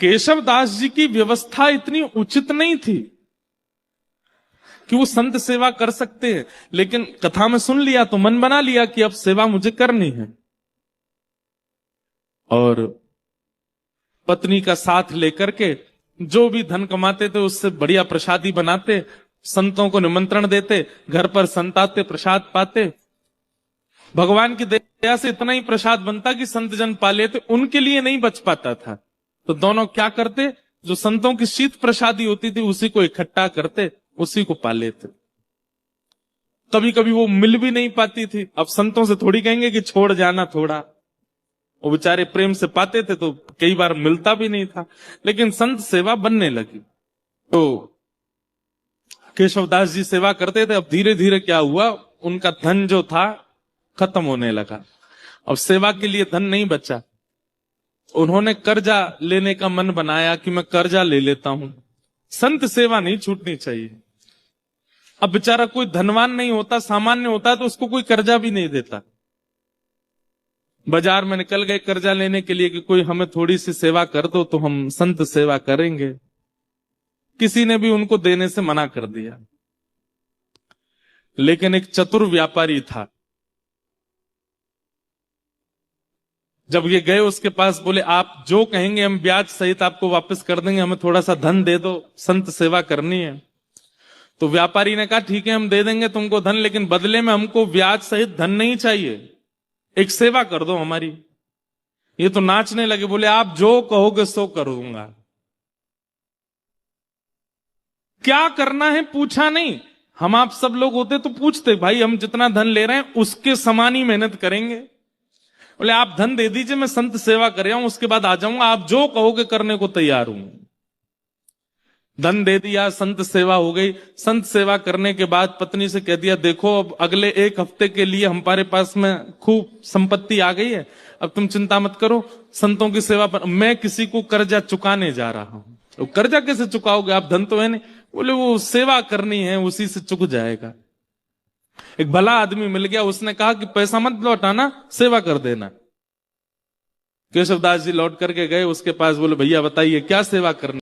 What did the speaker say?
केशव दास जी की व्यवस्था इतनी उचित नहीं थी कि वो संत सेवा कर सकते हैं, लेकिन कथा में सुन लिया तो मन बना लिया कि अब सेवा मुझे करनी है, और पत्नी का साथ लेकर के जो भी धन कमाते थे उससे बढ़िया प्रसादी बनाते, संतों को निमंत्रण देते, घर पर संत आते, प्रसाद पाते। भगवान की दया से इतना ही प्रसाद बनता कि संत जन पा लेते, उनके लिए नहीं बच पाता था। तो दोनों क्या करते, जो संतों की शीत प्रसादी होती थी उसी को इकट्ठा करते, उसी को पा लेते। कभी कभी वो मिल भी नहीं पाती थी, अब संतों से थोड़ी कहेंगे कि छोड़ जाना थोड़ा, वो बेचारे प्रेम से पाते थे तो कई बार मिलता भी नहीं था, लेकिन संत सेवा बनने लगी। तो केशवदास जी सेवा करते थे। अब धीरे धीरे क्या हुआ, उनका धन जो था खत्म होने लगा, अब सेवा के लिए धन नहीं बचा। उन्होंने कर्जा लेने का मन बनाया कि मैं कर्जा ले लेता हूं, संत सेवा नहीं छूटनी चाहिए। अब बेचारा कोई धनवान नहीं होता, सामान्य होता तो उसको कोई कर्जा भी नहीं देता। बाजार में निकल गए कर्जा लेने के लिए कि कोई हमें थोड़ी सी सेवा कर दो तो हम संत सेवा करेंगे, किसी ने भी उनको देने से मना कर दिया। लेकिन एक चतुर व्यापारी था, जब ये गए उसके पास, बोले आप जो कहेंगे हम ब्याज सहित आपको वापस कर देंगे, हमें थोड़ा सा धन दे दो, संत सेवा करनी है। तो व्यापारी ने कहा ठीक है हम दे देंगे तुमको धन, लेकिन बदले में हमको ब्याज सहित धन नहीं चाहिए, एक सेवा कर दो हमारी। ये तो नाचने लगे, बोले आप जो कहोगे सो करूंगा। क्या करना है पूछा नहीं, हम आप सब लोग होते तो पूछते भाई हम जितना धन ले रहे हैं उसके समान ही मेहनत करेंगे। बोले आप धन दे दीजिए, मैं संत सेवा कर रहा हूं, उसके बाद आ जाऊंगा, आप जो कहोगे करने को तैयार हूं। धन दे दिया, संत सेवा हो गई। संत सेवा करने के बाद पत्नी से कह दिया देखो अब अगले 1 हफ्ते के लिए हमारे पास में खूब संपत्ति आ गई है, अब तुम चिंता मत करो, संतों की सेवा पर मैं किसी को कर्जा चुकाने जा रहा हूं। तो कर्जा कैसे चुकाओगे, आप धन तो है नहीं। बोले वो सेवा करनी है, उसी से चुक जाएगा। एक भला आदमी मिल गया, उसने कहा कि पैसा मत लौटाना, सेवा कर देना। केशवदास जी लौट करके गए उसके पास, बोले भैया बताइए क्या सेवा करनी।